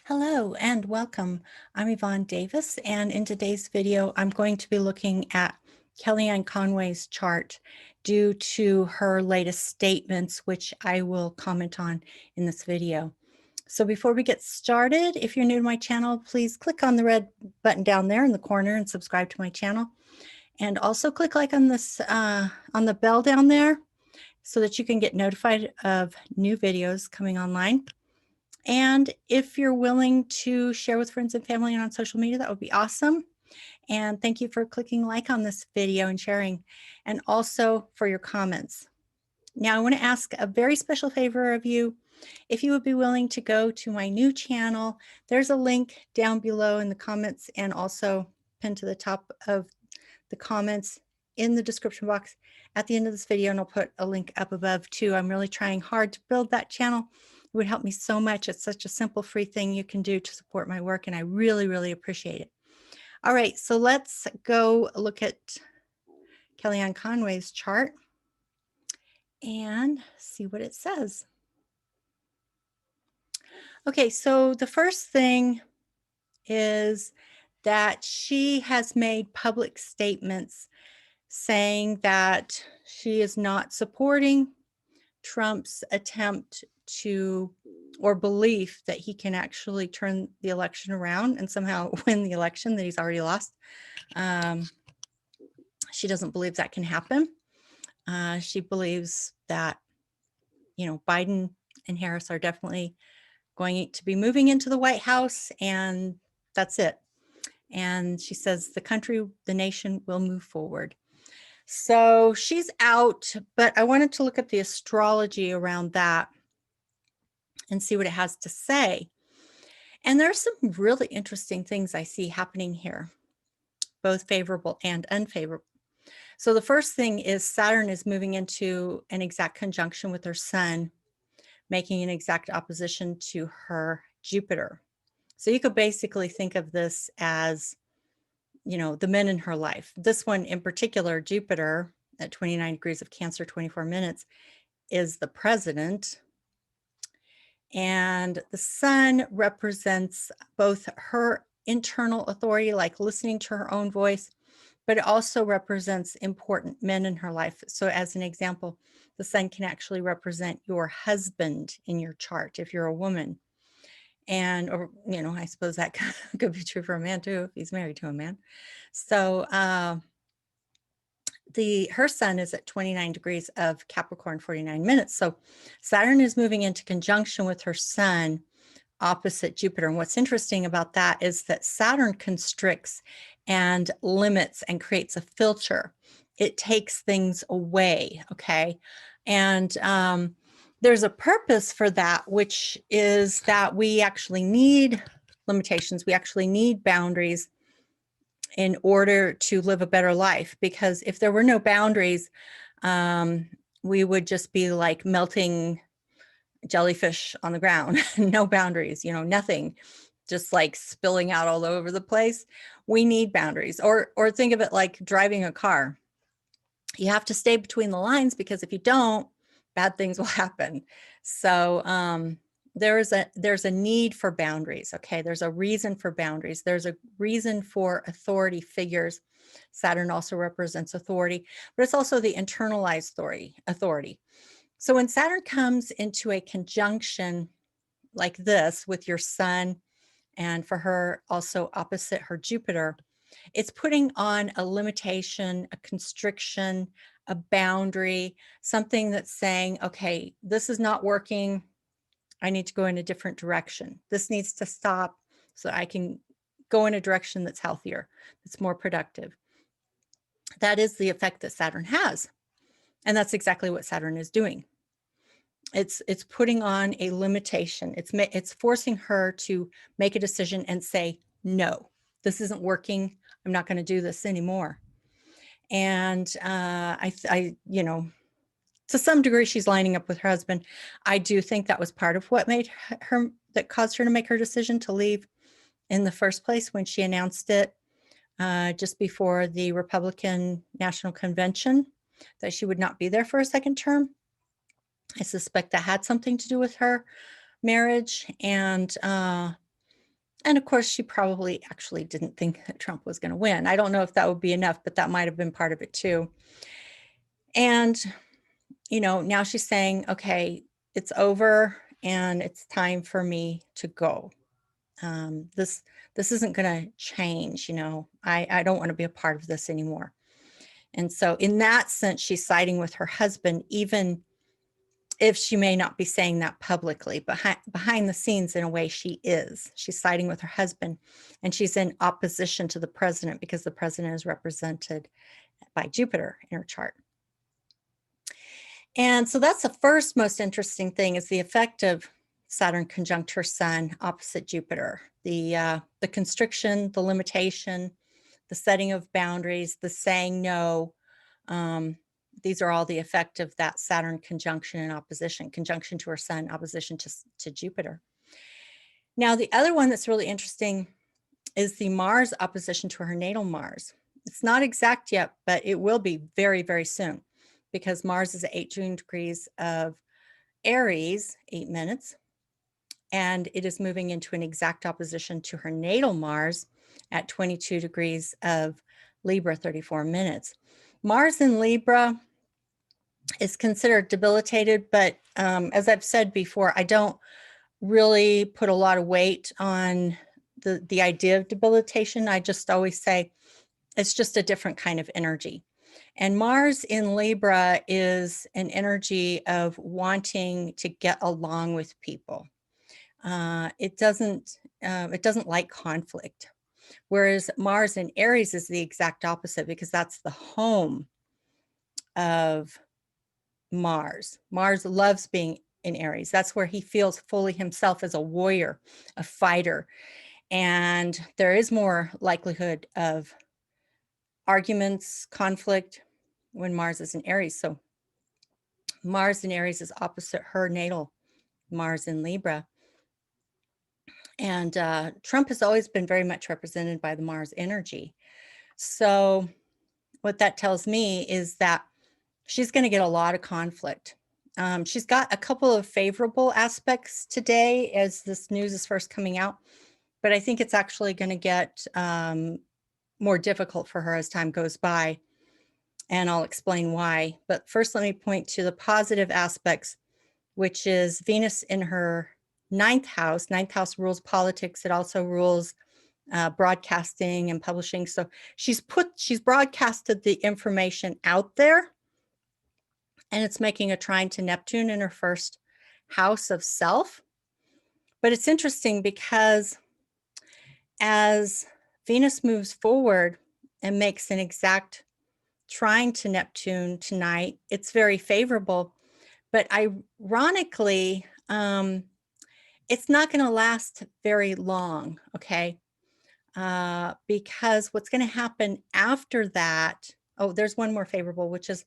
Hello and welcome. I'm Yvonne Davis, and in today's video, I'm going to be looking at Kellyanne Conway's chart due to her latest statements, which I will comment on in this video. So before we get started, if you're new to my channel, please click on the red button down there in the corner and subscribe to my channel. And also click like on this on the bell down there so that you can get notified of new videos coming online. And if you're willing to share with friends and family and on social media, that would be awesome. And thank you for clicking like on this video and sharing, and also for your comments. Now, I want to ask a very special favor of you. If you would be willing to go to my new channel, there's a link down below in the comments and also pinned to the top of the comments in the description box at the end of this video, and I'll put a link up above too. I'm really trying hard to build that channel. It would help me so much. It's such a simple, free thing you can do to support my work, and I really, really appreciate it. All right, so let's go look at Kellyanne Conway's chart and see what it says. Okay, so the first thing is that she has made public statements saying that she is not supporting Trump's attempt to, or belief that he can actually turn the election around and somehow win the election that he's already lost. She doesn't believe that can happen. She believes that, Biden and Harris are definitely going to be moving into the White House, and that's it. And she says the country, the nation will move forward. So she's out, but I wanted to look at the astrology around that and see what it has to say. And there's some really interesting things I see happening here, both favorable and unfavorable. So the first thing is Saturn is moving into an exact conjunction with her sun, making an exact opposition to her Jupiter. So you could basically think of this as, the men in her life. This one in particular, Jupiter at 29 degrees of Cancer, 24 minutes, is the president. And the sun represents both her internal authority, like listening to her own voice, but it also represents important men in her life. So as an example, the sun can actually represent your husband in your chart if you're a woman. And, or, I suppose that could be true for a man too, if he's married to a man. So her sun is at 29 degrees of Capricorn, 49 minutes. So Saturn is moving into conjunction with her sun opposite Jupiter. And what's interesting about that is that Saturn constricts and limits and creates a filter. It takes things away, okay? And there's a purpose for that, which is that we actually need limitations. We actually need boundaries in order to live a better life, because if there were no boundaries, we would just be like melting jellyfish on the ground. No boundaries, nothing, just like spilling out all over the place. We need boundaries. Or think of it like driving a car. You have to stay between the lines, because if you don't, bad things will happen. So there's a need for boundaries. Okay, there's a reason for boundaries. There's a reason for authority figures. Saturn also represents authority, but it's also the internalized authority. So when Saturn comes into a conjunction like this with your sun, and for her also opposite her Jupiter, it's putting on a limitation, a constriction, a boundary, something that's saying, okay, this is not working. I need to go in a different direction. This needs to stop so I can go in a direction that's healthier, that's more productive. That is the effect that Saturn has. And that's exactly what Saturn is doing. It's putting on a limitation. It's forcing her to make a decision and say, no, this isn't working. I'm not going to do this anymore. And to some degree, she's lining up with her husband. I do think that was part of what that caused her to make her decision to leave in the first place when she announced it just before the Republican National Convention, that she would not be there for a second term. I suspect that had something to do with her marriage. And And of course, she probably actually didn't think that Trump was going to win. I don't know if that would be enough, but that might have been part of it too. And, now she's saying, okay, it's over and it's time for me to go. This isn't going to change. I don't want to be a part of this anymore. And so in that sense, she's siding with her husband, even if she may not be saying that publicly. Behind the scenes, in a way, she is. She's siding with her husband, and she's in opposition to the president because the president is represented by Jupiter in her chart. And so that's the first most interesting thing, is the effect of Saturn conjunct her sun opposite Jupiter. The constriction, the limitation, the setting of boundaries, the saying no. These are all the effect of that Saturn conjunction and opposition, conjunction to her sun, opposition to Jupiter. Now, the other one that's really interesting is the Mars opposition to her natal Mars. It's not exact yet, but it will be very, very soon, because Mars is at 18 degrees of Aries, 8 minutes, and it is moving into an exact opposition to her natal Mars at 22 degrees of Libra, 34 minutes. Mars in Libra is considered debilitated, but as I've said before, I don't really put a lot of weight on the idea of debilitation. I just always say it's just a different kind of energy. And Mars in Libra is an energy of wanting to get along with people. It doesn't like conflict. Whereas Mars in Aries is the exact opposite, because that's the home of Mars. Mars loves being in Aries. That's where he feels fully himself as a warrior, a fighter. And there is more likelihood of arguments, conflict when Mars is in Aries. So Mars in Aries is opposite her natal Mars in Libra. And Trump has always been very much represented by the Mars energy. So what that tells me is that she's going to get a lot of conflict. She's got a couple of favorable aspects today as this news is first coming out, but I think it's actually going to get more difficult for her as time goes by, and I'll explain why. But first, let me point to the positive aspects, which is Venus in her ninth house. Ninth house rules politics. It also rules broadcasting and publishing. So she's broadcasted the information out there, and it's making a trine to Neptune in her first house of self. But it's interesting because as Venus moves forward and makes an exact trine to Neptune tonight, it's very favorable. But ironically, it's not going to last very long, okay? Because what's going to happen after that, there's one more favorable, which is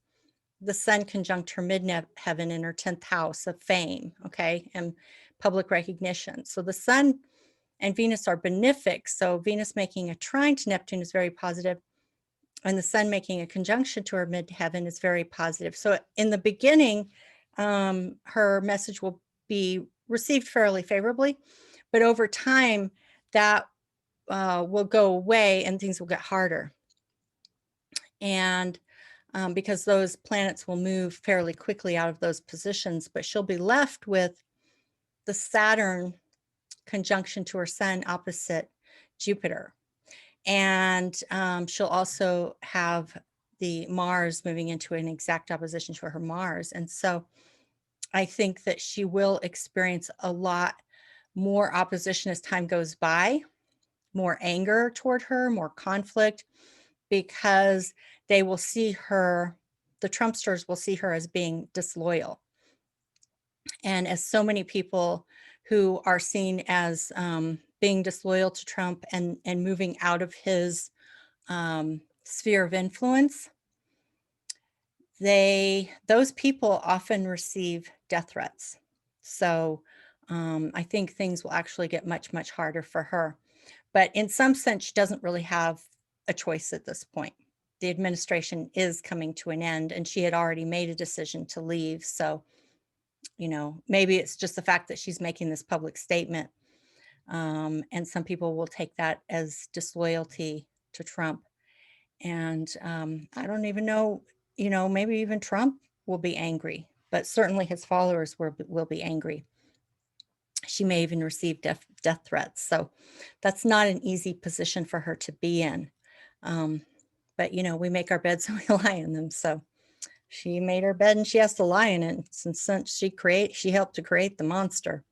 the sun conjunct her midheaven in her 10th house of fame, okay, and public recognition. So the sun and Venus are benefic. So Venus making a trine to Neptune is very positive, and the sun making a conjunction to her midheaven is very positive. So in the beginning, her message will be received fairly favorably, but over time that will go away and things will get harder. And because those planets will move fairly quickly out of those positions, but she'll be left with the Saturn conjunction to her sun opposite Jupiter. And she'll also have the Mars moving into an exact opposition to her Mars. And so I think that she will experience a lot more opposition as time goes by, more anger toward her, more conflict, because they will see her, the Trumpsters will see her as being disloyal. And as so many people who are seen as being disloyal to Trump and moving out of his sphere of influence, those people often receive death threats. So I think things will actually get much, much harder for her. But in some sense, she doesn't really have a choice at this point. The administration is coming to an end, and she had already made a decision to leave. So, maybe it's just the fact that she's making this public statement And some people will take that as disloyalty to Trump. And I don't even know, maybe even Trump will be angry, but certainly his followers will be angry. She may even receive death threats. So that's not an easy position for her to be in. But, we make our beds and we lie in them. So she made her bed and she has to lie in it since she helped to create the monster.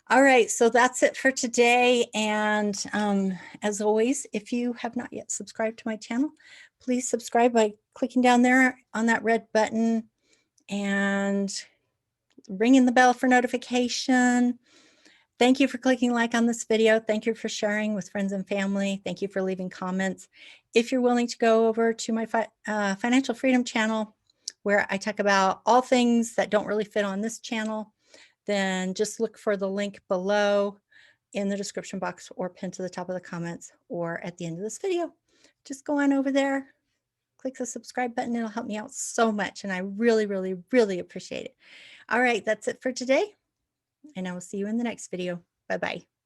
All right, so that's it for today. And as always, if you have not yet subscribed to my channel, please subscribe by clicking down there on that red button and ringing the bell for notification. Thank you for clicking like on this video. Thank you for sharing with friends and family. Thank you for leaving comments. If you're willing to go over to my Financial Freedom channel, where I talk about all things that don't really fit on this channel, then just look for the link below in the description box or pinned to the top of the comments or at the end of this video. Just go on over there, click the subscribe button. It'll help me out so much. And I really, really, really appreciate it. All right, that's it for today. And I will see you in the next video. Bye-bye.